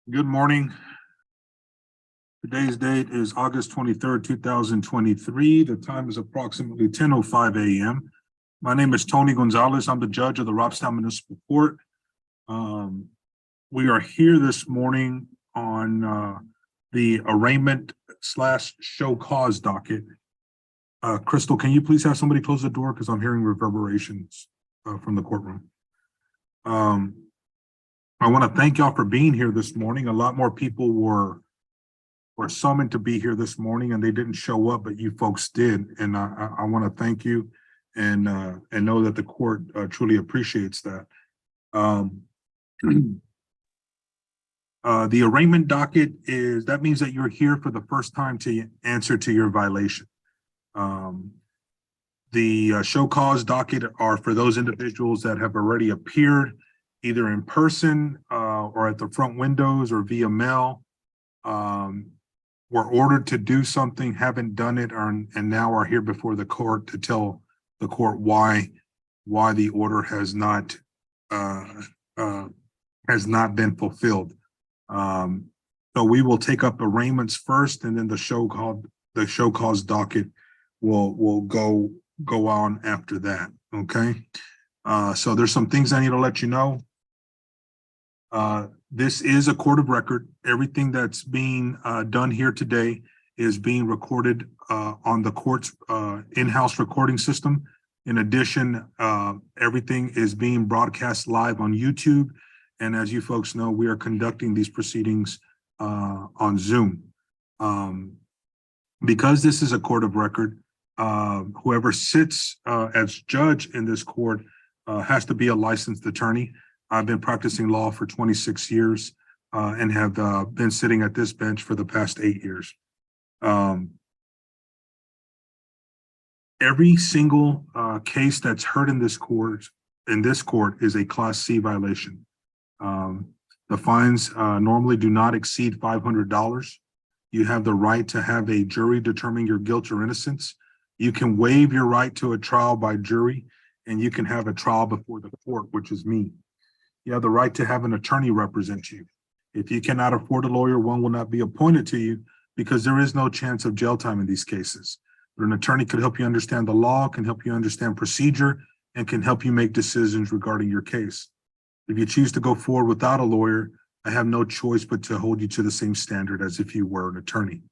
Good morning. Today's date is August 23rd, 2023. The time is approximately 10:05 a.m. My name is Tony Gonzalez. I'm the judge of the Robstown Municipal Court. We are here this morning on the arraignment / show cause docket. Crystal, can you please have somebody close the door because I'm hearing reverberations from the courtroom. I want to thank y'all for being here this morning. A lot more people were summoned to be here this morning and they didn't show up, but you folks did. And I want to thank you and know that the court truly appreciates that. The arraignment docket that means that you're here for the first time to answer to your violation. The show cause docket are for those individuals that have already appeared either in person or at the front windows or via mail, were ordered to do something, haven't done it, and now are here before the court to tell the court why the order has not been fulfilled. So we will take up arraignments first, and then the show cause docket will go on after that. Okay. So there's some things I need to let you know. This is a court of record. Everything that's being done here today is being recorded on the court's in-house recording system. In addition, everything is being broadcast live on YouTube. And as you folks know, we are conducting these proceedings on Zoom. Because this is a court of record, whoever sits as judge in this court has to be a licensed attorney. I've been practicing law for 26 years and have been sitting at this bench for the past 8 years. Every single case that's heard in this court is a Class C violation. The fines normally do not exceed $500. You have the right to have a jury determine your guilt or innocence. You can waive your right to a trial by jury, and you can have a trial before the court, which is me. You have the right to have an attorney represent you. If you cannot afford a lawyer, one will not be appointed to you because there is no chance of jail time in these cases. But an attorney could help you understand the law, can help you understand procedure, and can help you make decisions regarding your case. If you choose to go forward without a lawyer, I have no choice but to hold you to the same standard as if you were an attorney.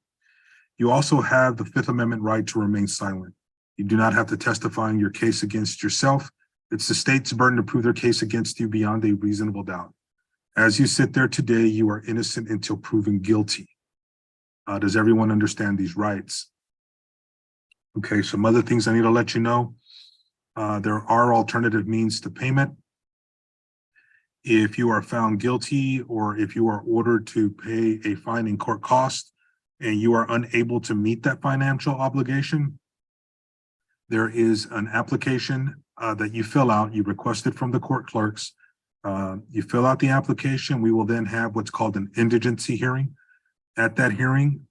You also have the Fifth Amendment right to remain silent. You do not have to testify in your case against yourself. It's the state's burden to prove their case against you beyond a reasonable doubt. As you sit there today, you are innocent until proven guilty. Does everyone understand these rights? Okay, some other things I need to let you know. There are alternative means to payment. If you are found guilty or if you are ordered to pay a fine in court cost and you are unable to meet that financial obligation, there is an application that you fill out. You request it from the court clerks. You fill out the application. We will then have what's called an indigency hearing. At that hearing,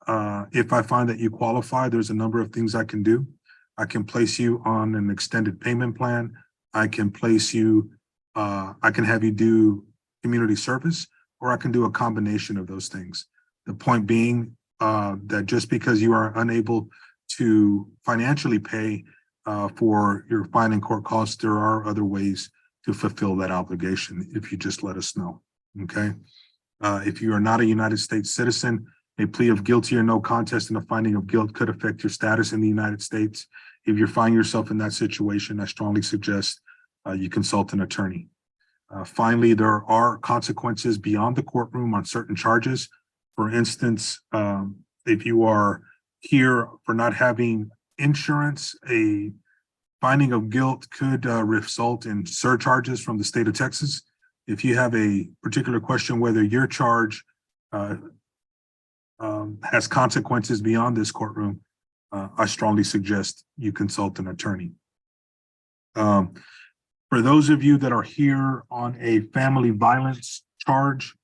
if I find that you qualify, there's a number of things I can do. I can place you on an extended payment plan. I can place you, I can have you do community service, or I can do a combination of those things. The point being that just because you are unable to financially pay for your fine and court costs, there are other ways to fulfill that obligation if you just let us know, okay? If you are not a United States citizen, a plea of guilty or no contest and a finding of guilt could affect your status in the United States. If you're finding yourself in that situation, I strongly suggest you consult an attorney. Finally, there are consequences beyond the courtroom on certain charges. For instance, if you are here for not having insurance, a finding of guilt could result in surcharges from the state of Texas. If you have a particular question whether your charge has consequences beyond this courtroom, I strongly suggest you consult an attorney. For those of you that are here on a family violence charge,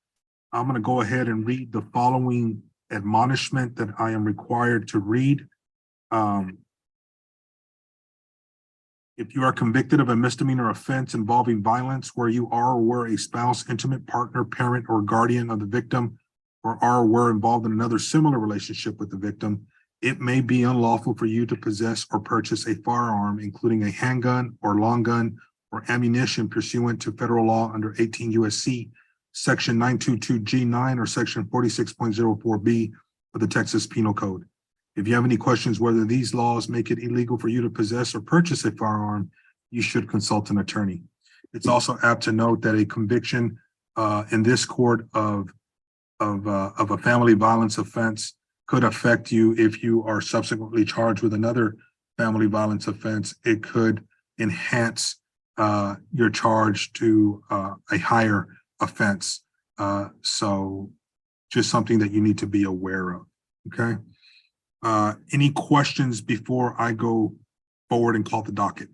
I'm going to go ahead and read the following admonishment that I am required to read. If you are convicted of a misdemeanor offense involving violence where you are or were a spouse, intimate partner, parent, or guardian of the victim or are were involved in another similar relationship with the victim, it may be unlawful for you to possess or purchase a firearm, including a handgun or long gun or ammunition pursuant to federal law under 18 U.S.C. Section 922G9 or Section 46.04B of the Texas Penal Code. If you have any questions whether these laws make it illegal for you to possess or purchase a firearm, you should consult an attorney. It's also apt to note that a conviction in this court of a family violence offense could affect you if you are subsequently charged with another family violence offense. It could enhance your charge to a higher offense. So just something that you need to be aware of, okay? Any questions before I go forward and call the docket?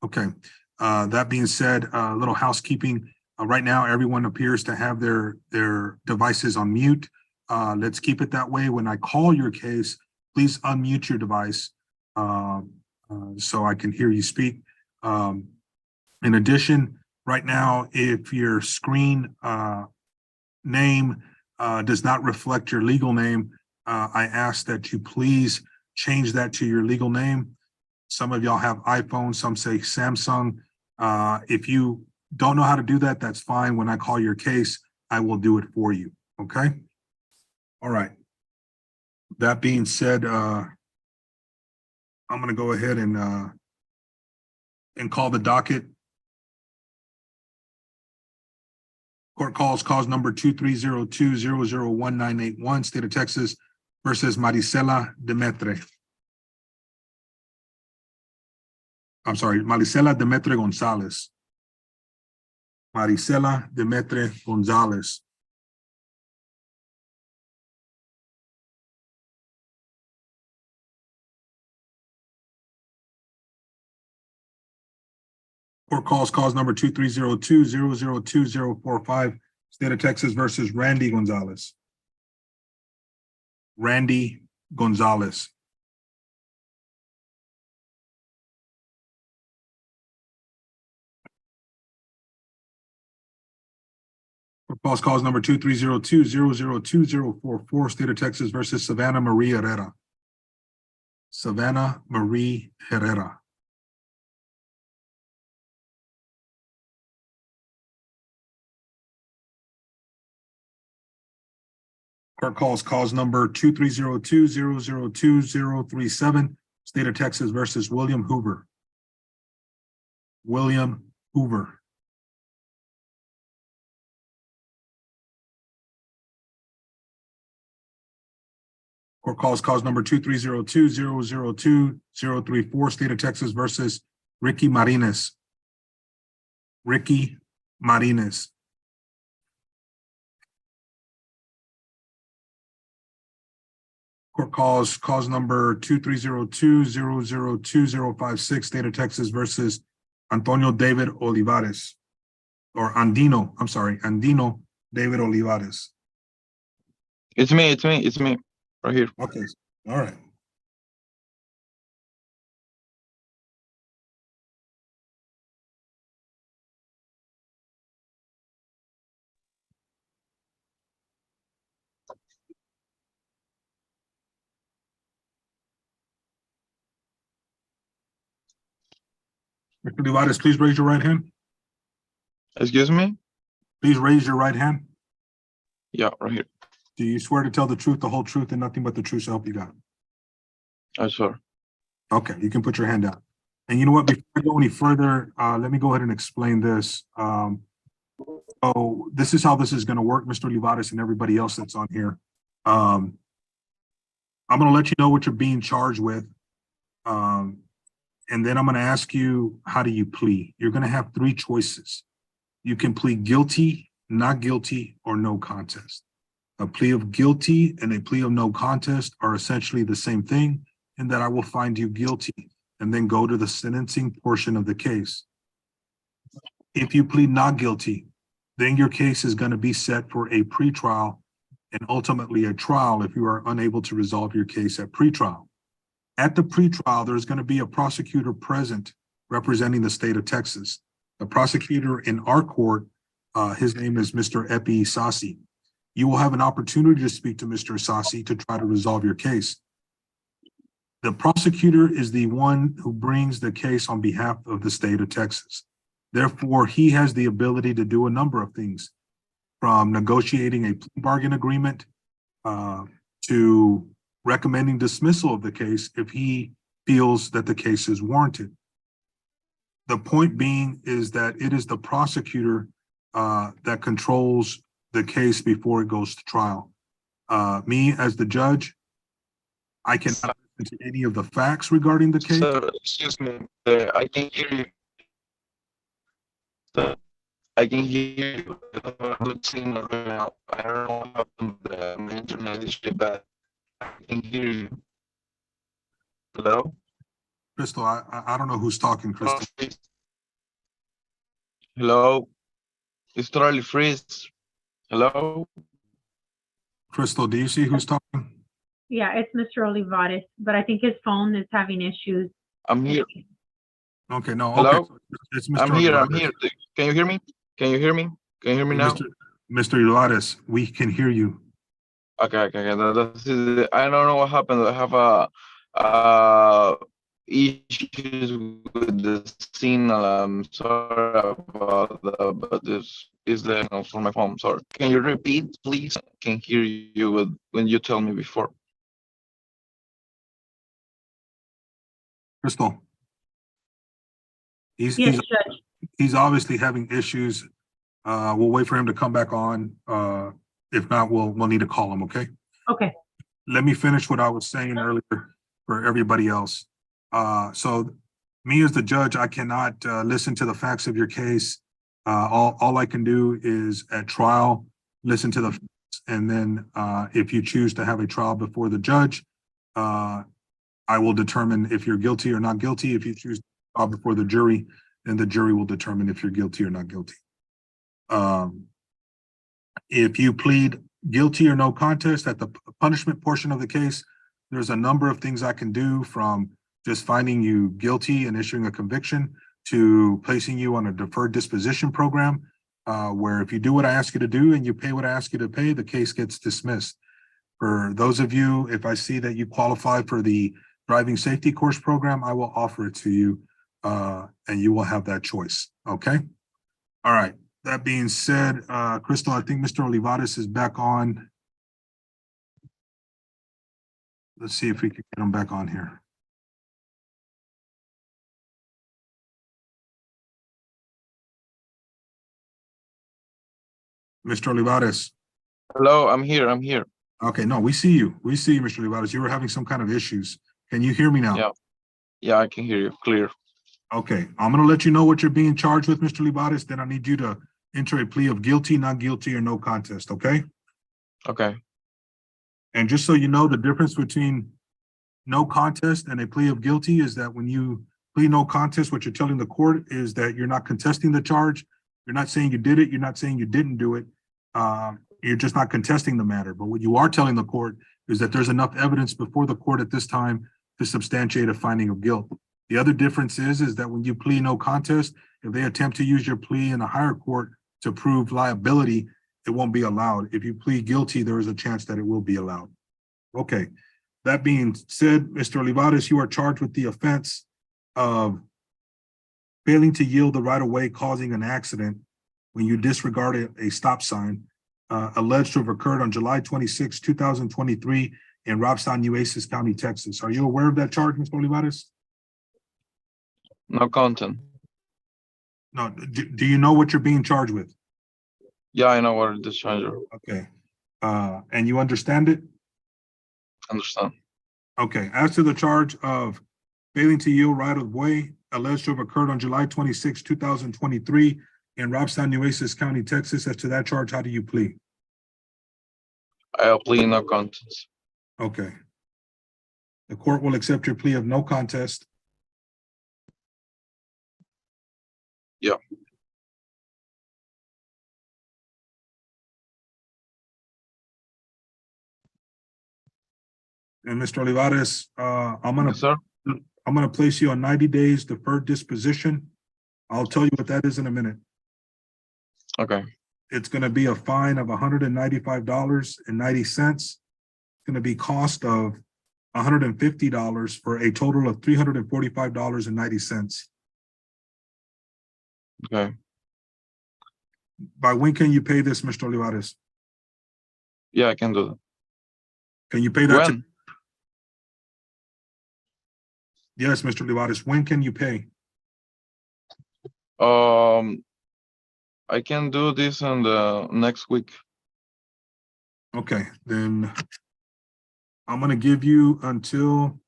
Okay, that being said, a little housekeeping. Right now, everyone appears to have their devices on mute. Let's keep it that way. When I call your case, please unmute your device so I can hear you speak. In addition, right now, if your screen name does not reflect your legal name, I ask that you please change that to your legal name. Some of y'all have iPhones, some say Samsung. If you don't know how to do that, that's fine. When I call your case, I will do it for you, okay? All right. That being said, I'm gonna go ahead and call the docket. Court calls cause number 230200191, State of Texas versus Maricela Demetre. I'm sorry, Maricela Demetre Gonzalez. Maricela Demetre Gonzalez. Court calls cause number 230200245, State of Texas versus Randy Gonzalez. Randy Gonzalez. Court calls cause number 230200244, State of Texas versus Savannah Marie Herrera. Savannah Marie Herrera. Court calls cause number 230200237, State of Texas versus William Hoover. William Hoover. Court calls cause number 230200234, State of Texas versus Ricky Martinez. Ricky Martinez. Court calls cause number 230200256, State of Texas versus Antonio David Olivares, or Andino, I'm sorry, Andino David Olivares. It's me, right here. Okay, all right. Mr. Olivares, please raise your right hand. Excuse me? Please raise your right hand. Yeah, right here. Do you swear to tell the truth, the whole truth, and nothing but the truth, so help you God? I swear. Okay, you can put your hand down. And you know what, before I go any further, let me go ahead and explain this. So this is how this is gonna work, Mr. Olivares and everybody else that's on here. I'm gonna let you know what you're being charged with. And then I'm gonna ask you, how do you plead? You're gonna have three choices. You can plead guilty, not guilty, or no contest. A plea of guilty and a plea of no contest are essentially the same thing, in that I will find you guilty and then go to the sentencing portion of the case. If you plead not guilty, then your case is going to be set for a pretrial and ultimately a trial if you are unable to resolve your case at pretrial. At the pretrial, there's going to be a prosecutor present representing the state of Texas. The prosecutor in our court His name is Mr. Epi Sasi. You will have an opportunity to speak to Mr. Sasi to try to resolve your case. The prosecutor is the one who brings the case on behalf of the state of Texas. Therefore, he has the ability to do a number of things, from negotiating a plea bargain agreement to recommending dismissal of the case if he feels that the case is warranted. The point being is that it is the prosecutor that controls the case before it goes to trial. Me as the judge, I cannot listen to any of the facts regarding the case. Sir, excuse me. I can hear you. Sir, I can hear you. I don't know what happened. My internet is really bad. I can hear you. Hello? Crystal, I don't know who's talking, Crystal. Hello? It's totally freeze. Hello? Crystal, do you see who's talking? Yeah, it's Mr. Olivares, but I think his phone is having issues. I'm here. Okay, no, Hello? okay. It's Mr. I'm here. I'm Olivares. here. Can you hear me? Can you hear me? Can you hear me now? Mr. Olivares, we can hear you. Okay. That's it. I don't know what happened. I have issues with the signal. I'm sorry about that, but this is the signal from my phone. Sorry. Can you repeat, please? I can hear you when you tell me before. Crystal. Yes, Judge. He's obviously having issues. We'll wait for him to come back on. If not, we'll need to call him, okay? Okay. Let me finish what I was saying earlier for everybody else. So me as the judge, I cannot listen to the facts of your case. All I can do is at trial, listen to the facts, and then if you choose to have a trial before the judge, I will determine if you're guilty or not guilty. If you choose to trial before the jury, then the jury will determine if you're guilty or not guilty. If you plead guilty or no contest at the punishment portion of the case, there's a number of things I can do, from just finding you guilty and issuing a conviction to placing you on a deferred disposition program, where if you do what I ask you to do and you pay what I ask you to pay, the case gets dismissed. For those of you, if I see that you qualify for the driving safety course program, I will offer it to you, and you will have that choice, okay? All right. That being said, Crystal, I think Mr. Olivares is back on. Let's see if we can get him back on here. Mr. Olivares. Hello, I'm here. I'm here. Okay, no, we see you. We see you, Mr. Olivares. You were having some kind of issues. Can you hear me now? Yeah, I can hear you clear. Okay, I'm gonna let you know what you're being charged with, Mr. Olivares. Then I need you to enter a plea of guilty, not guilty, or no contest, okay? Okay. And just so you know, the difference between no contest and a plea of guilty is that when you plead no contest, what you're telling the court is that you're not contesting the charge. You're not saying you did it. You're not saying you didn't do it. You're just not contesting the matter. But what you are telling the court is that there's enough evidence before the court at this time to substantiate a finding of guilt. The other difference is that when you plead no contest, if they attempt to use your plea in a higher court to prove liability, it won't be allowed. If you plead guilty, there is a chance that it will be allowed. Okay. That being said, Mr. Olivares, you are charged with the offense of failing to yield the right of way, causing an accident when you disregarded a stop sign, alleged to have occurred on July 26, 2023 in Robstown, Nueces County, Texas. Are you aware of that charge, Mr. Olivares? No content. No. Do you know what you're being charged with? Yeah, I know what it is, charger. Okay. And you understand it? Understand. Okay. As to the charge of failing to yield right of way, alleged to have occurred on July 26, 2023 in Robstown, Nueces County, Texas. As to that charge, how do you plead? I'll plead no contest. Okay. The court will accept your plea of no contest. Yeah. And Mr. Olivares, I'm gonna place you on 90 days deferred disposition. I'll tell you what that is in a minute. Okay. It's going to be a fine of $195.90. It's going to be cost of $150 for a total of $345.90. Okay. By when can you pay this, Mr. Olivares? Yeah, I can do that. Can you pay that? When? Yes, Mr. Olivares. When can you pay? I can do this in the next week. Okay, then I'm going to give you until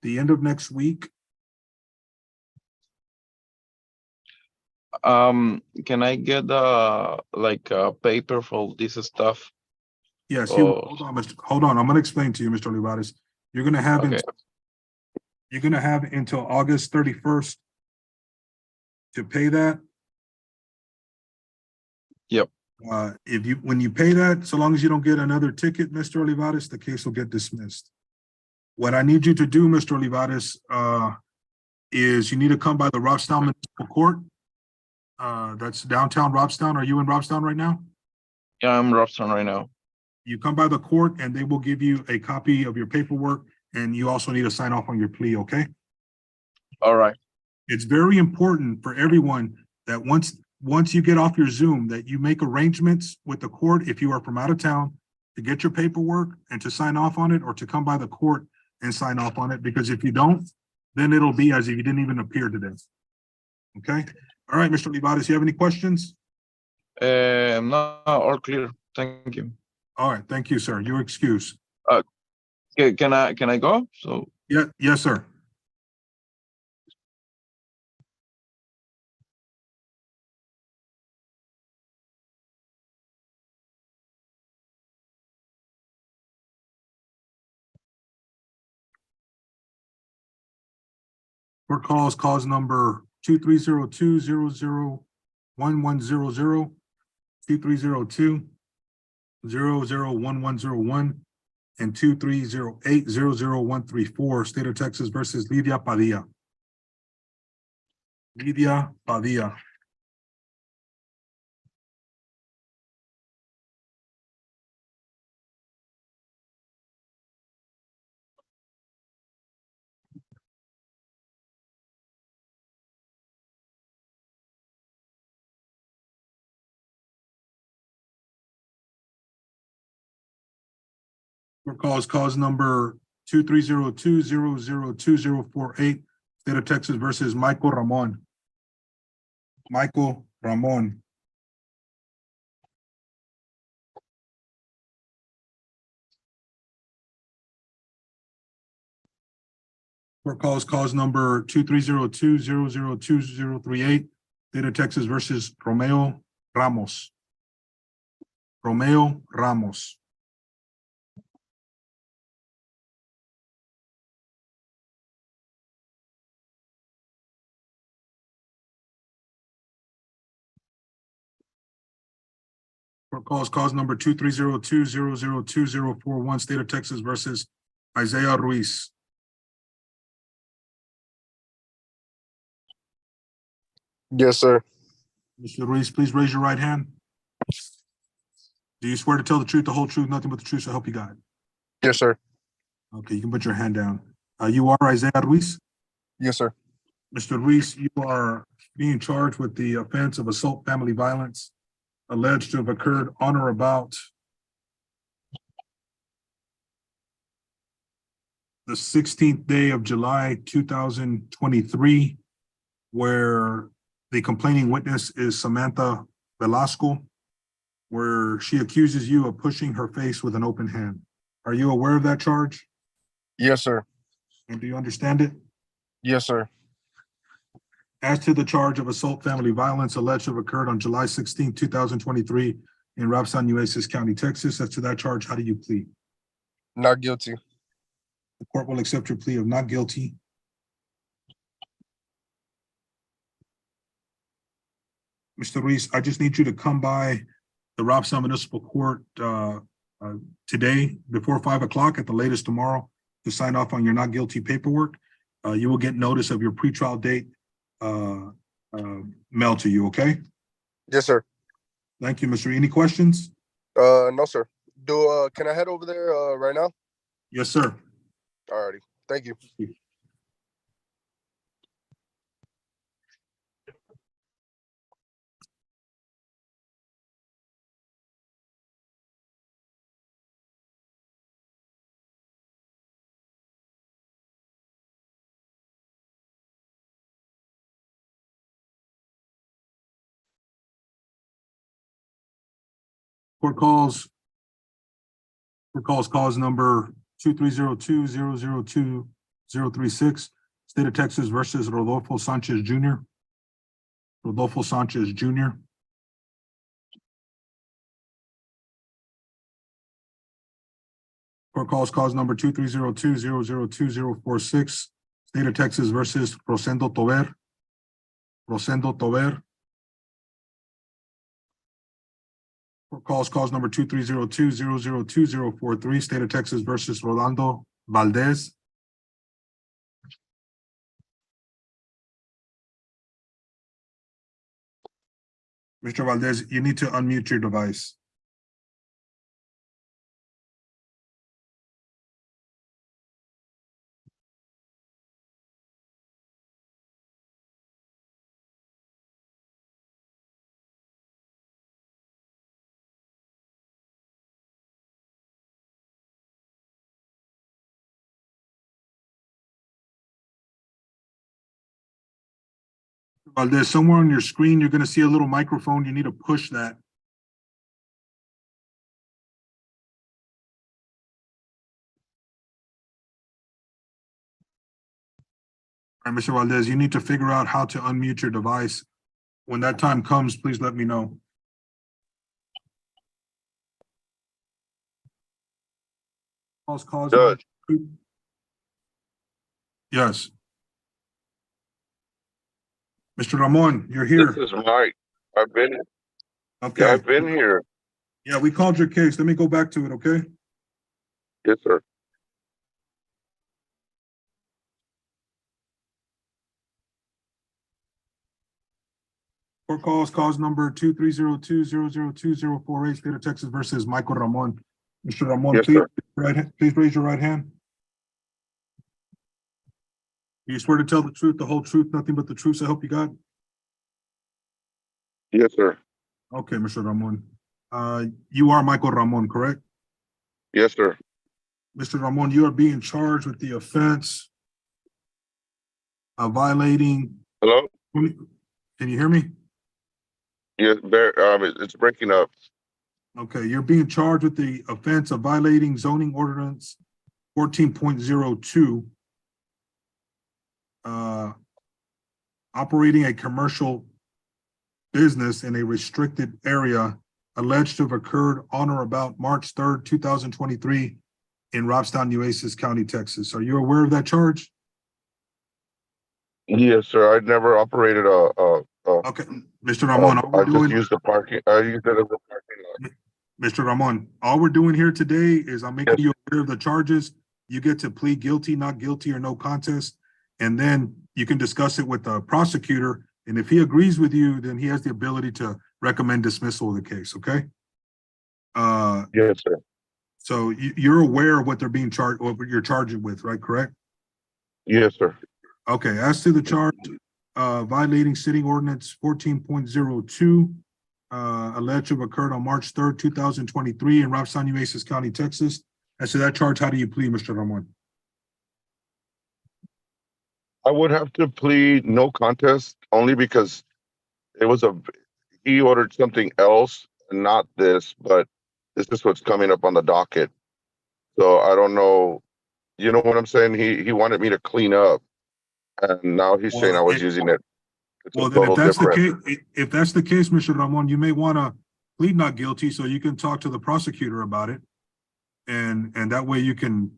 the end of next week. Can I get like a paper for this stuff? Yes, Oh. hold on. I'm going to explain to you, Mr. Olivares. You're going to have Okay. you're going to have until August 31st to pay that. Yep. When you pay that, so long as you don't get another ticket, Mr. Olivares, the case will get dismissed. What I need you to do, Mr. Olivares, is you need to come by the Robstown Municipal Court. That's downtown Robstown. Are you in Robstown right now? Yeah, I'm Robson right now. You come by the court and they will give you a copy of your paperwork, and you also need to sign off on your plea, okay? All right. It's very important for everyone that once you get off your Zoom, that you make arrangements with the court if you are from out of town to get your paperwork and to sign off on it, or to come by the court and sign off on it, because if you don't, then it'll be as if you didn't even appear today. Okay? All right, Mr. Olivares, you have any questions? No, all clear. Thank you. All right, thank you, sir. Your excuse. Can I go? So Yeah, yes, sir. Court calls cause number 2302-001100, 2302-001101, and 2308-00134, State of Texas versus Lidia Padilla. Lidia Padilla. Court calls cause number 2302-002048, State of Texas versus Michael Ramon. Michael Ramon. Court calls cause number 2302-002038, State of Texas versus Romeo Ramos. Romeo Ramos. Court calls cause number 2302-002041, State of Texas versus Isaiah Ruiz. Yes, sir. Mr. Ruiz, please raise your right hand. Do you swear to tell the truth, the whole truth, nothing but the truth, so help you God? Yes, sir. Okay, you can put your hand down. You are Isaiah Ruiz? Yes, sir. Mr. Ruiz, you are being charged with the offense of assault family violence alleged to have occurred on or about the 16th day of July, 2023, where the complaining witness is Samantha Velasco, where she accuses you of pushing her face with an open hand. Are you aware of that charge? Yes, sir. And do you understand it? Yes, sir. As to the charge of assault family violence alleged to have occurred on July 16, 2023 in Robstown, Nueces County, Texas, as to that charge, how do you plead? Not guilty. The court will accept your plea of not guilty. Mr. Ruiz, I just need you to come by the Robstown Municipal Court today before 5 o'clock, at the latest tomorrow, to sign off on your not guilty paperwork. You will get notice of your pretrial date mailed to you, okay? Yes, sir. Thank you, Mr. Any questions? No, sir. Can I head over there right now? Yes, sir. Alrighty. Thank you. Court calls cause number 2302002-036, State of Texas versus Rodolfo Sanchez Jr. Rodolfo Sanchez Jr. Court calls cause number 2302002-046, State of Texas versus Rosendo Tover. Rosendo Tover. Court calls cause number 2302002-043, State of Texas versus Rolando Valdez. Mr. Valdez, you need to unmute your device. Valdez, somewhere on your screen, you're going to see a little microphone. You need to push that. All right, Mr. Valdez, you need to figure out how to unmute your device. When that time comes, please let me know. Judge. Yes. Mr. Ramon, you're here. This is Mike. I've been Okay. here. Yeah, we called your case. Let me go back to it, okay? Yes, sir. Court calls cause number 2302002-048, State of Texas versus Michael Ramon. Mr. Ramon, Yes, please, sir. please raise your right hand. You swear to tell the truth, the whole truth, nothing but the truth, so help you God? Yes, sir. Okay, Mr. Ramon. You are Michael Ramon, correct? Yes, sir. Mr. Ramon, you are being charged with the offense of violating. Hello? Can you hear me? Yes, it's breaking up. Okay, you're being charged with the offense of violating zoning ordinance 14.02. Operating a commercial business in a restricted area alleged to have occurred on or about March 3rd, 2023 in Robstown, Nueces County, Texas. Are you aware of that charge? Yes, sir. I never operated Okay, Mr. Ramon, all I we're just doing, used the parking. I used it as a parking lot. Mr. Ramon, all we're doing here today is I'm making Yes. you aware of the charges. You get to plead guilty, not guilty, or no contest. And then you can discuss it with the prosecutor. And if he agrees with you, then he has the ability to recommend dismissal of the case, okay? Yes, sir. So you're aware of what they're being charged, what you're charged with, right? Correct? Yes, sir. Okay, as to the charge, violating city ordinance 14.02, alleged to have occurred on March 3rd, 2023 in Robstown, Nueces County, Texas. As to that charge, how do you plead, Mr. Ramon? I would have to plead no contest only because he ordered something else, not this, but this is what's coming up on the docket. So I don't know. You know what I'm saying? He wanted me to clean up, and now he's saying I was using it. It's Well, a then total different. if that's the case, Mr. Ramon, you may want to plead not guilty so you can talk to the prosecutor about it. And that way you can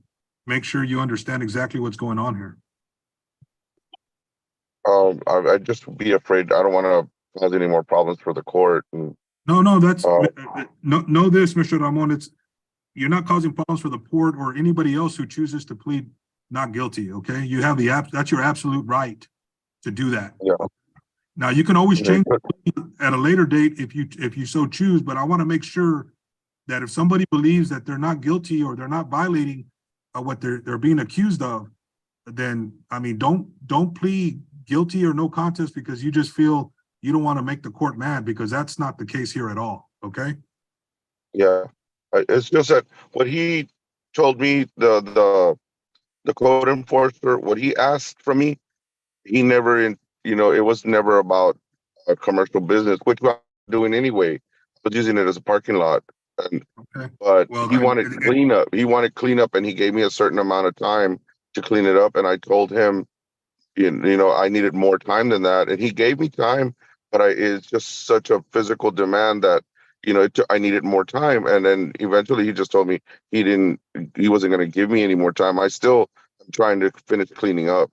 make sure you understand exactly what's going on here. I just be afraid. I don't want to cause any more problems for the court. And No, that's Oh. know this, Mr. Ramon. You're not causing problems for the court or anybody else who chooses to plead not guilty. Okay, you have that's your absolute right to do that. Yeah. Now, you can always change But- at a later date if you so choose, but I want to make sure that if somebody believes that they're not guilty or they're not violating what they're being accused of, then, I mean, don't plead guilty or no contest because you just feel you don't want to make the court mad, because that's not the case here at all, okay? Yeah, it's just that what he told me, the code enforcer, what he asked from me, he never, it was never about a commercial business, which I'm doing anyway. I was using it as a parking lot, and Okay. but Well, he wanted cleanup. He wanted cleanup, and he gave me a certain amount of time to clean it up, and I told him, I needed more time than that, and he gave me time, but it's just such a physical demand that, I needed more time, and then eventually he just told me he wasn't going to give me any more time. I still am trying to finish cleaning up.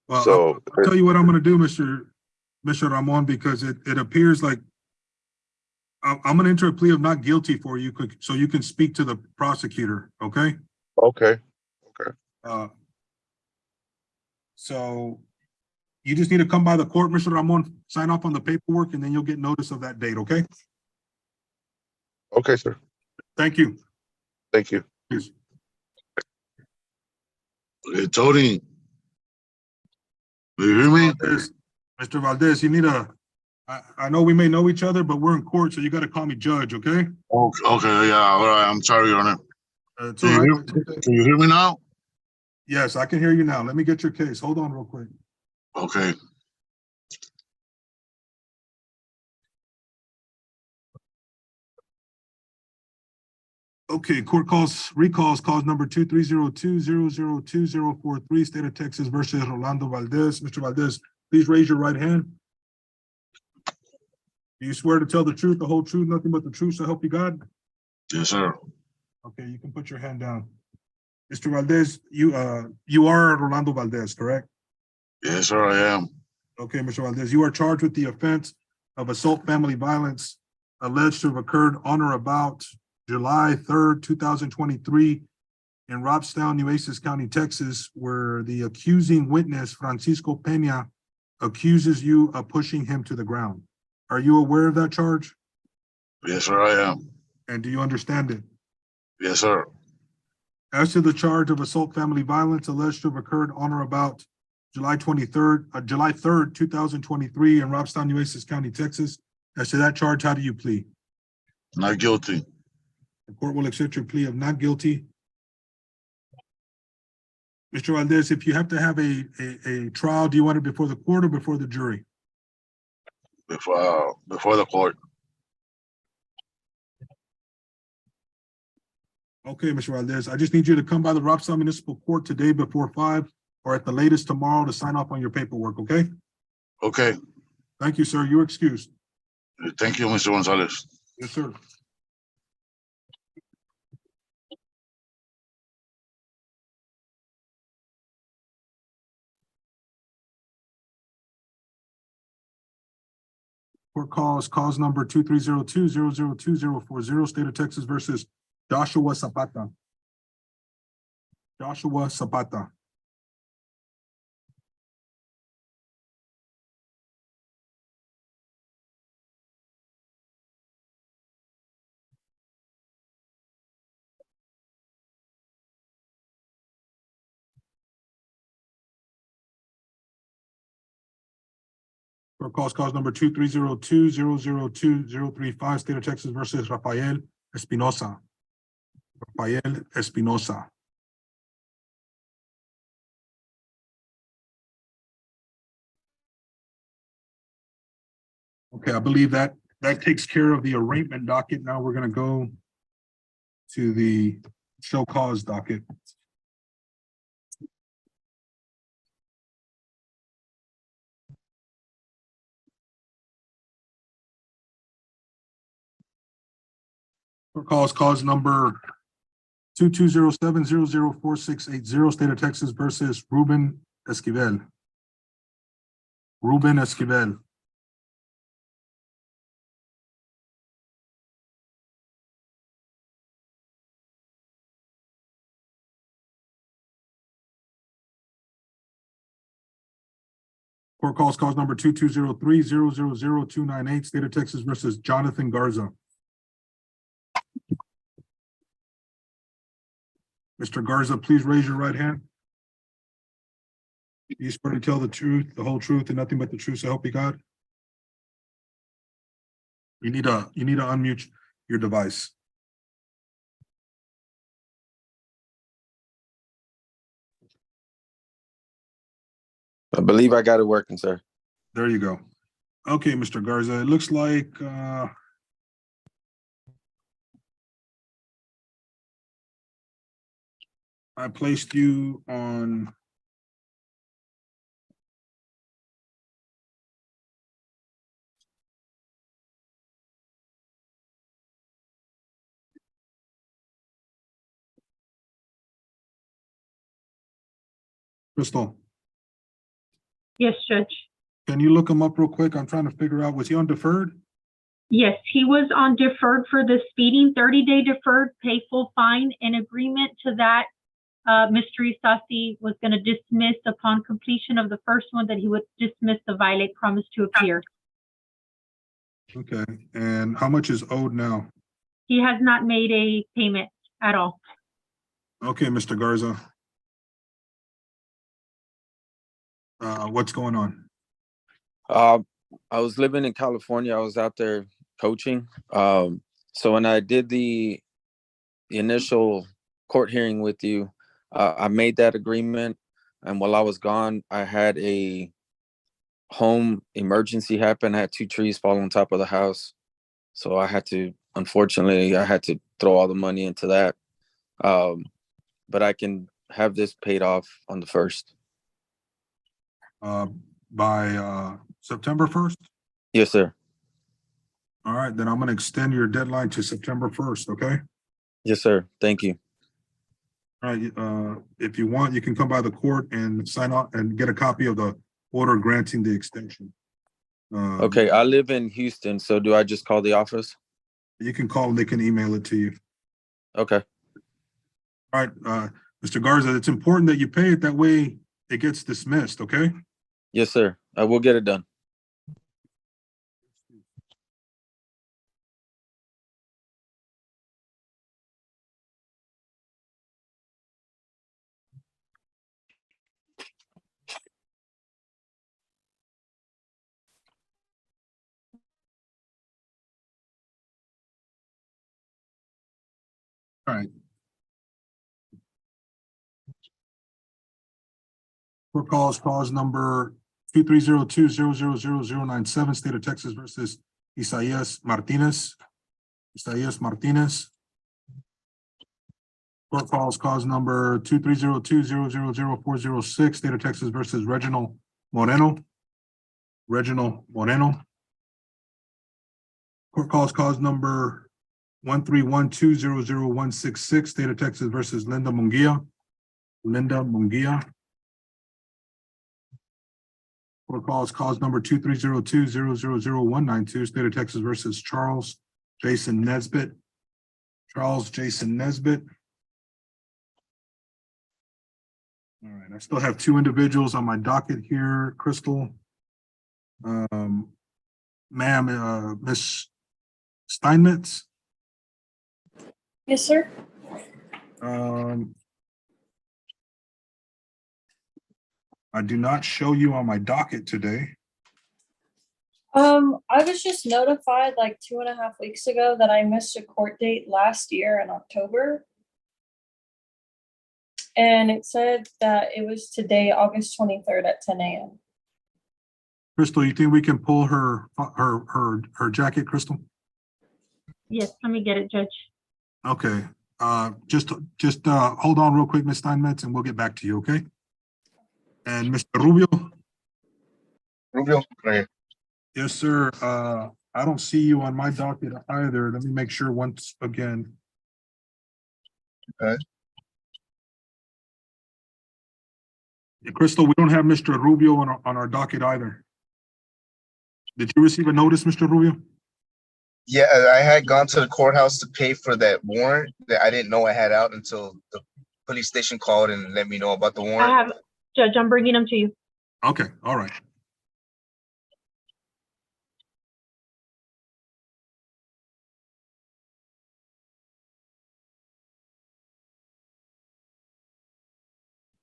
well, So I'll tell you what I'm going to do, Mr. Ramon, because it appears like I'm going to enter a plea of not guilty for you, so you can speak to the prosecutor, okay? okay, Uh, So you just need to come by the court, Mr. Ramon, sign off on the paperwork, and then you'll get notice of that date, okay? okay, sir. Thank you. Thank you. Please. Hey, Tony. Do you hear me? Mr. Valdez, you need I know we may know each other, but we're in court, so you got to call me judge, okay? Okay, yeah, all right. I'm sorry, Your Honor. It's Can all you right. hear, can you hear me now? Yes, I can hear you now. Let me get your case. Hold on real quick. Okay. Okay, recalls cause number 2302002002043, State of Texas versus Rolando Valdez. Mr. Valdez, please raise your right hand. Do you swear to tell the truth, the whole truth, nothing but the truth, so help you God? Yes, sir. Okay, you can put your hand down. Mr. Valdez, you are Rolando Valdez, correct? Yes, sir, I am. Okay, Mr. Valdez, you are charged with the offense of assault family violence alleged to have occurred on or about July 3rd, 2023 in Robstown, Nueces County, Texas, where the accusing witness, Francisco Peña, accuses you of pushing him to the ground. Are you aware of that charge? Yes, sir, I am. And do you understand it? Yes, sir. As to the charge of assault family violence alleged to have occurred on or about July 3rd, 2023 in Robstown, Nueces County, Texas, as to that charge, how do you plead? Not guilty. The court will accept your plea of not guilty. Mr. Valdez, if you have to have a trial, do you want it before the court or before the jury? Before the court. Okay, Mr. Valdez, I just need you to come by the Robstown Municipal Court today before 5 or at the latest tomorrow to sign off on your paperwork, okay? Okay. Thank you, sir. You're excused. Thank you, Mr. Gonzalez. Yes, sir. Court cause number 23020020040, State of Texas versus Joshua Zapata. Joshua Zapata. Court cause number 23020020035, State of Texas versus Rafael Espinosa. Rafael Espinosa. Okay, I believe that takes care of the arraignment docket. Now we're gonna go to the show cause docket. Court cause number 220700460, State of Texas versus Ruben Esquivel. Ruben Esquivel. Court calls cause number 2203-000-298, State of Texas versus Jonathan Garza. Mr. Garza, please raise your right hand. You swear to tell the truth, the whole truth, and nothing but the truth, so help you God? You need to unmute your device. I believe I got it working, sir. There you go. Okay, Mr. Garza, it looks like I placed you on Crystal. Yes, Judge. Can you look him up real quick? I'm trying to figure out, was he on deferred? Yes, he was on deferred for the speeding, 30-day deferred, pay full fine. In agreement to that, Mr. Isasi was going to dismiss upon completion of the first one, that he would dismiss the violate promise to appear. Okay, and how much is owed now? He has not made a payment at all. Okay, Mr. Garza. What's going on? I was living in California. I was out there coaching. So when I did the initial court hearing with you, I made that agreement. And while I was gone, I had a home emergency happen. I had 2 trees fall on top of the house. So unfortunately, I had to throw all the money into that. But I can have this paid off on the 1st. By September 1st? Yes, sir. All right, then I'm gonna extend your deadline to September 1st, okay? Yes, sir. Thank you. All right, if you want, you can come by the court and sign off and get a copy of the order granting the extension. Okay, I live in Houston, so do I just call the office? You can call and they can email it to you. Okay. All right, Mr. Garza, it's important that you pay it, that way it gets dismissed, okay? Yes, sir. I will get it done. All right. Court calls cause number 23020000097, State of Texas versus Isaias Martinez. Court calls cause number 23020000406, State of Texas versus Reginald Moreno. Court calls cause number 131200166, State of Texas versus Linda Munguia. Court calls cause number 23020000192, State of Texas versus Charles Jason Nesbitt. All right, I still have 2 individuals on my docket here, Crystal. Ma'am, Miss Steinmetz. Yes, sir. I do not show you on my docket today. I was just notified like 2.5 weeks ago that I missed a court date last year in October. And it said that it was today, August 23rd at 10 a.m. Crystal, you think we can pull her jacket, Crystal? Yes, let me get it, Judge. Okay, just hold on real quick, Ms. Steinmetz, and we'll get back to you, okay? And Mr. Rubio? Rubio, right. Yes, sir. I don't see you on my docket either. Let me make sure once again. Okay. Yeah, Crystal, we don't have Mr. Rubio on our docket either. Did you receive a notice, Mr. Rubio? Yeah, I had gone to the courthouse to pay for that warrant that I didn't know I had out until the police station called and let me know about the I warrant. have, Judge, I'm bringing them to you. Okay, all right.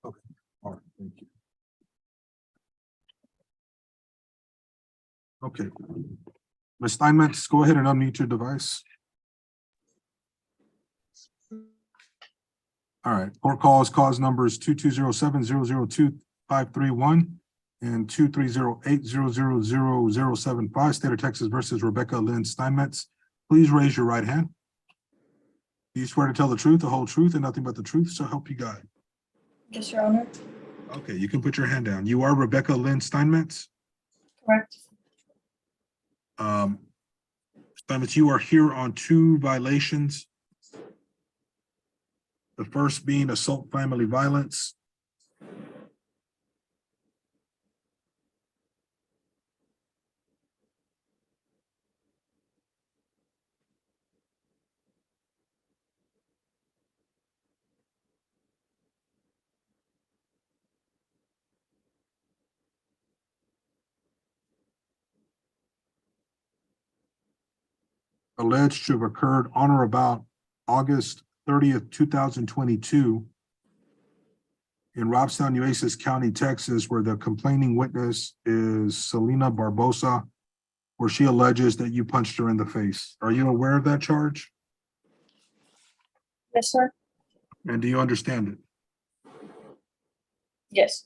All right, thank you. Okay. Ms. Steinmetz, go ahead and unmute your device. All right, court calls cause numbers 2207-002-531 and 2308-000-075, State of Texas versus Rebecca Lynn Steinmetz. Please raise your right hand. Do you swear to tell the truth, the whole truth, and nothing but the truth, so help you God? Yes, Your Honor. Okay, you can put your hand down. You are Rebecca Lynn Steinmetz? Correct. Steinmetz, you are here on 2 violations. The first being assault family violence. Alleged to have occurred on or about August 30th, 2022 in Robstown, Nueces County, Texas, where the complaining witness is Selena Barbosa, where she alleges that you punched her in the face. Are you aware of that charge? Yes, sir. And do you understand it? Yes.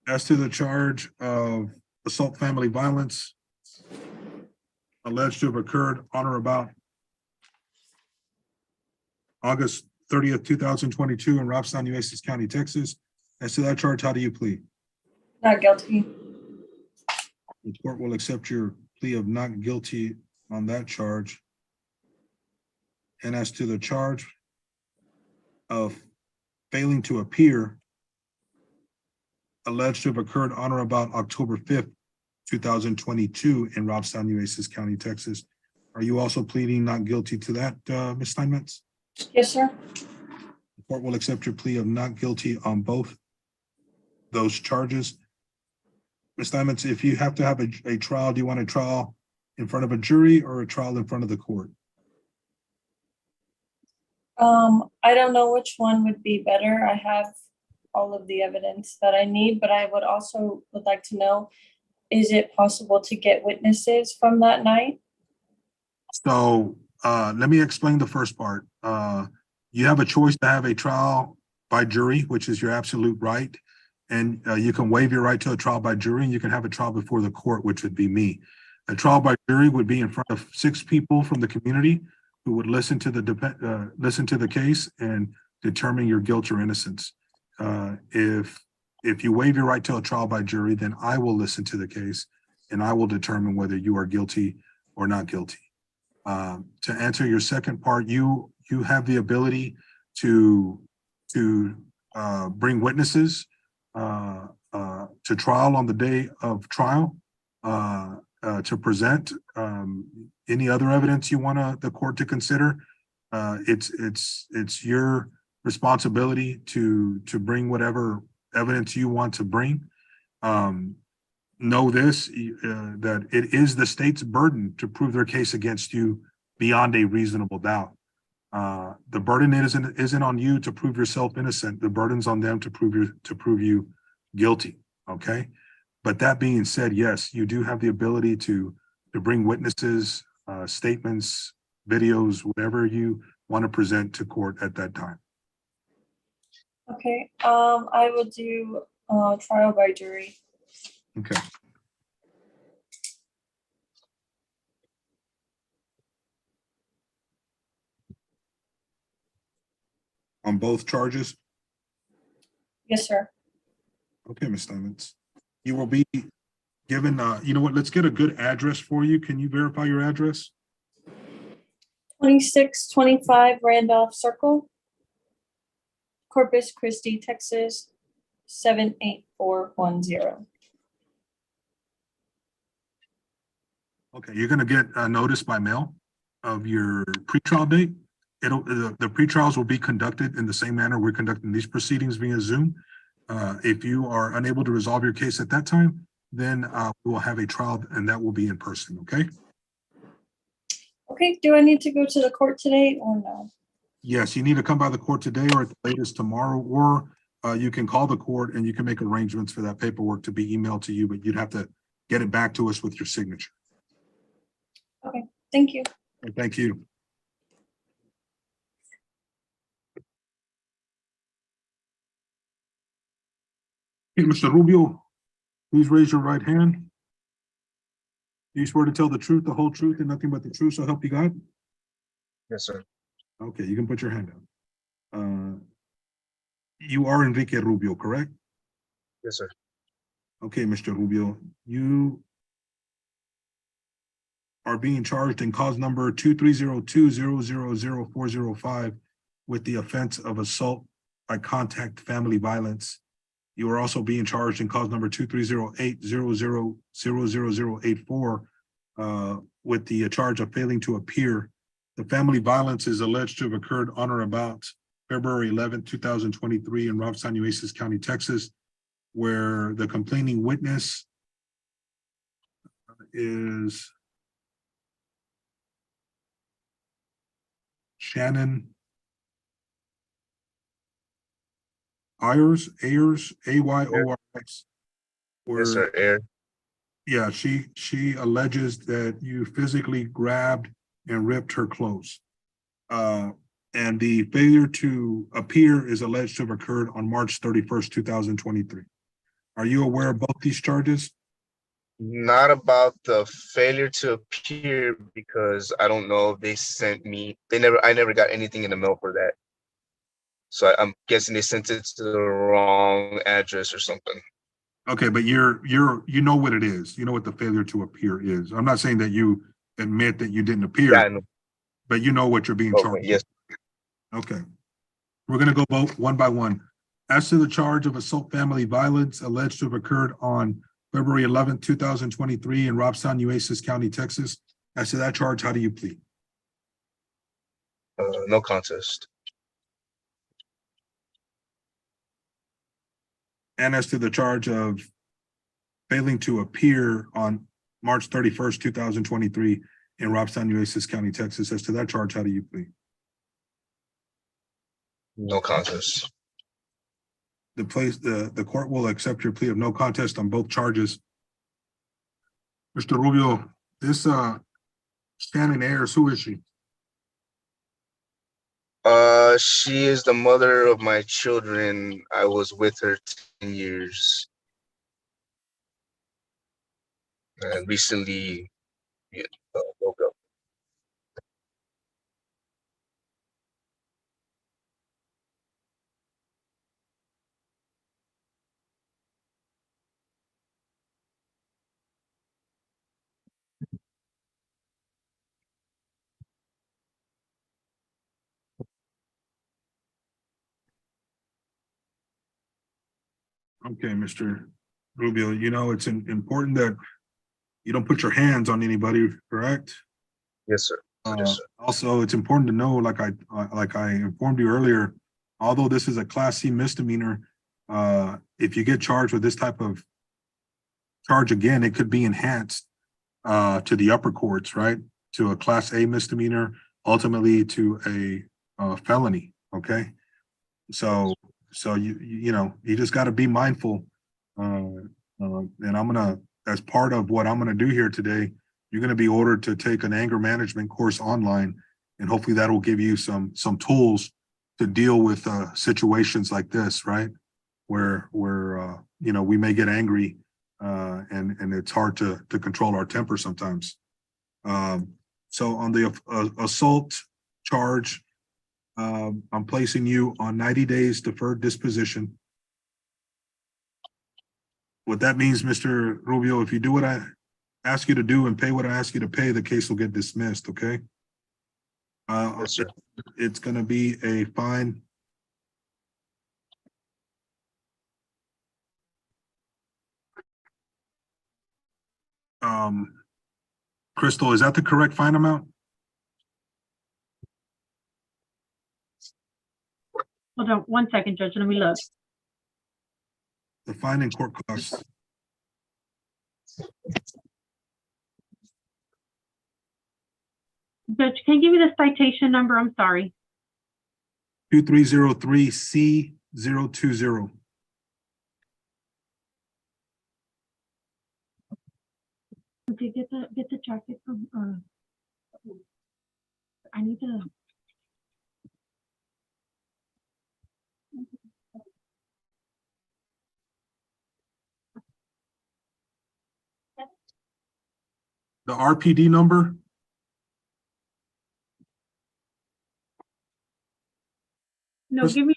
As to the charge of assault family violence alleged to have occurred on or about August 30th, 2022 in Robstown, Nueces County, Texas. As to that charge, how do you plead? Not guilty. The court will accept your plea of not guilty on that charge. And as to the charge of failing to appear alleged to have occurred on or about October 5th, 2022 in Robstown, Nueces County, Texas. Are you also pleading not guilty to that, Ms. Steinmetz? Yes, sir. The court will accept your plea of not guilty on both those charges. Ms. Steinmetz, if you have to have a trial, do you want a trial in front of a jury or a trial in front of the court? I don't know which one would be better. I have all of the evidence that I need, but I would like to know, is it possible to get witnesses from that night? So let me explain the first part. You have a choice to have a trial by jury, which is your absolute right. And you can waive your right to a trial by jury, and you can have a trial before the court, which would be me. A trial by jury would be in front of 6 people from the community who would listen to the case and determine your guilt or innocence. If you waive your right to a trial by jury, then I will listen to the case and I will determine whether you are guilty or not guilty. To answer your second part, you have the ability to bring witnesses to trial on the day of trial, to present any other evidence you want the court to consider. It's your responsibility to bring whatever evidence you want to bring. Know this, that it is the state's burden to prove their case against you beyond a reasonable doubt. The burden isn't on you to prove yourself innocent. The burden's on them to prove you guilty. Okay. But that being said, yes, you do have the ability to bring witnesses, statements, videos, whatever you want to present to court at that time. Okay, I will do trial by jury. Okay. On both charges? Yes, sir. Okay, Ms. Steinmetz. You will be given, you know what, let's get a good address for you. Can you verify your address? 2625 Randolph Circle, Corpus Christi, Texas, 78410. Okay, you're gonna get a notice by mail of your pretrial date. The pretrials will be conducted in the same manner we're conducting these proceedings via Zoom. If you are unable to resolve your case at that time, then we will have a trial and that will be in person, okay? Okay, do I need to go to the court today or no? Yes, you need to come by the court today or at the latest tomorrow, or you can call the court and you can make arrangements for that paperwork to be emailed to you, but you'd have to get it back to us with your signature. Okay, thank you. And thank you. Okay, Mr. Rubio, please raise your right hand. Do you swear to tell the truth, the whole truth, and nothing but the truth, so help you God? Yes, sir. Okay, you can put your hand down. You are Enrique Rubio, correct? Yes, sir. Okay, Mr. Rubio, you are being charged in cause number 23020000405 with the offense of assault by contact family violence. You are also being charged in cause number 23080000084 with the charge of failing to appear. The family violence is alleged to have occurred on or about February 11th, 2023 in Robstown, Nueces County, Texas, where the complaining witness is Shannon Ayers, A-Y-O-R-X. Yes, sir. Air. Yeah, she alleges that you physically grabbed and ripped her clothes. And the failure to appear is alleged to have occurred on March 31st, 2023. Are you aware of both these charges? Not about the failure to appear because I don't know if they sent me. I never got anything in the mail for that. So I'm guessing they sent it to the wrong address or something. Okay, but you know what it is. You know what the failure to appear is. I'm not saying that you admit that you didn't appear, Yeah, I know. but you know what you're being Okay, charged yes. with. Okay. We're gonna go vote one by one. As to the charge of assault family violence alleged to have occurred on February 11th, 2023 in Robstown, Nueces County, Texas. As to that charge, how do you plead? No contest. And as to the charge of failing to appear on March 31st, 2023 in Robstown, Nueces County, Texas, as to that charge, how do you plead? No contest. The court will accept your plea of no contest on both charges. Mr. Rubio, this Shannon Ayers, who is she? She is the mother of my children. I was with her 10 years. And recently woke up. Okay, Mr. Rubio, you know, it's important that you don't put your hands on anybody, correct? Yes, sir. Yes, sir. Also, it's important to know, like I informed you earlier, although this is a Class C misdemeanor, if you get charged with this type of charge again, it could be enhanced to the upper courts, right? To a Class A misdemeanor, ultimately to a felony. Okay, so you know, you just got to be mindful. And I'm gonna, as part of what I'm gonna do here today, you're gonna be ordered to take an anger management course online, and hopefully that will give you some tools to deal with situations like this, right? Where you know, we may get angry and it's hard to control our temper sometimes. So on the assault charge, I'm placing you on 90 days deferred disposition. What that means, Mr. Rubio, if you do what I ask you to do and pay what I ask you to pay, the case will get dismissed, okay? Yes, sir. It's gonna be a fine. Crystal, is that the correct fine amount? Hold on one second, Judge, let me look. The fine and court costs. Judge, can you give me the citation number? I'm sorry. 2303C 020. Okay, get the jacket from, I need to. The RPD number, No, give me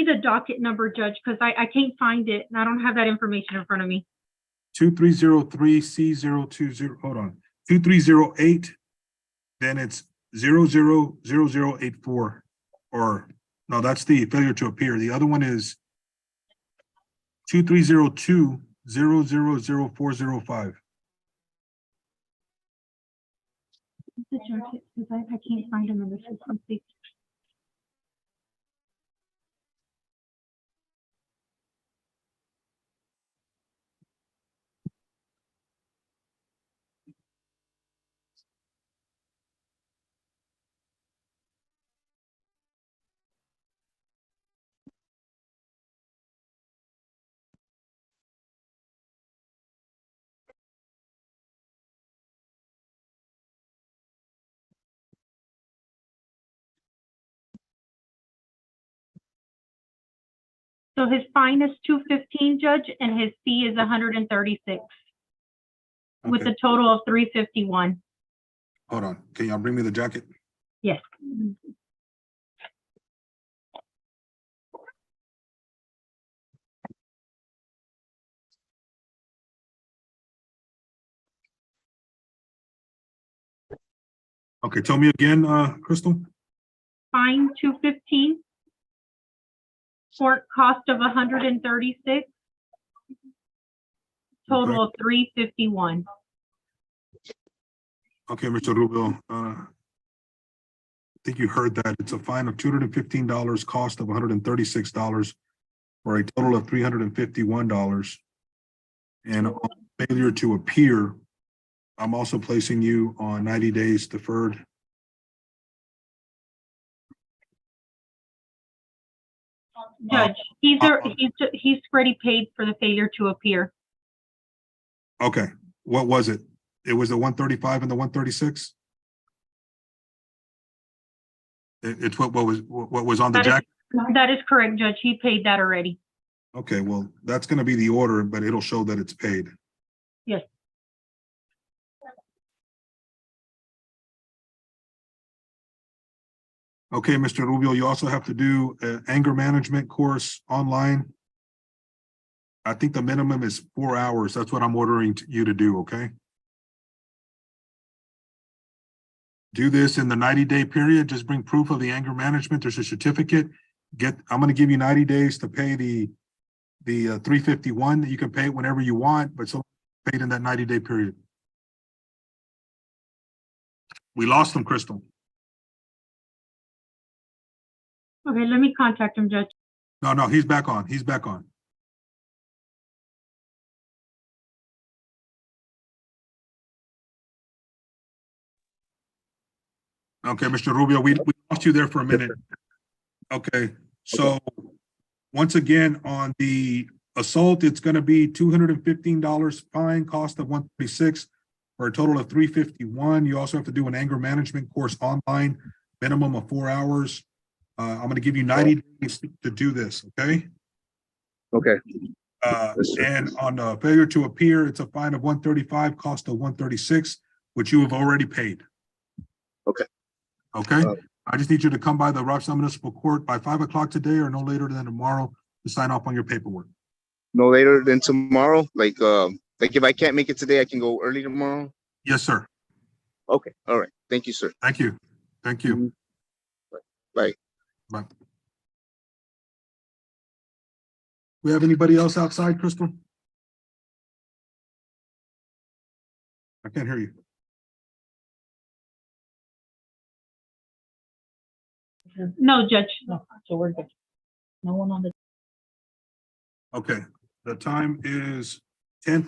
the docket number, Judge, because I can't find it and I don't have that information in front of me. 2303C020, hold on, 2308, then it's 000084, or, no, that's the failure to appear. The other one is 2302-000405. The jacket, because I can't find them in the system, please. So his fine is $215, Judge, and his fee is $136, with Okay, a total of $351. hold on, can y'all bring me the jacket? Yes. Okay, tell me again, Crystal. Fine $215, court cost of $136, total of $351. Okay, Mr. Rubio, I think you heard that. It's a fine of $215, cost of $136, for a total of $351. And on failure to appear, I'm also placing you on 90 days deferred. Judge, he's already paid for the failure to appear. Okay, what was it? It was the 135 and the 136? It's what was on the jacket? That is correct, Judge. He paid that already. Okay, well, that's gonna be the order, but it'll show that it's paid. Yes. Okay, Mr. Rubio, you also have to do an anger management course online. I think the minimum is 4 hours. That's what I'm ordering you to do, okay? Do this in the 90-day period. Just bring proof of the anger management. There's a certificate. I'm gonna give you 90 days to pay the 351. You can pay it whenever you want, but so paid in that 90-day period. We lost him, Crystal. Okay, let me contact him, Judge. No, he's back on. He's back on. Okay, Mr. Rubio, we lost you there for a minute. Okay, so once again, on the assault, it's gonna be $215 fine, cost of $136 for a total of $351. You also have to do an anger management course online, minimum of 4 hours. I'm gonna give you 90 days to do this, okay? Okay. And on the failure to appear, it's a fine of $135, cost of $136, which you have already paid. Okay. Okay, I just need you to come by the Rochester Municipal Court by 5 o'clock today or no later than tomorrow to sign off on your paperwork. No later than tomorrow. Like if I can't make it today, I can go early tomorrow. Yes, sir. Okay. All right. Thank you, sir. Thank you. Thank you. Bye. Bye. We have anybody else outside, Crystal? I can't hear you. No, Judge. No, so we're good. No one on the. Okay, the time is 10:10.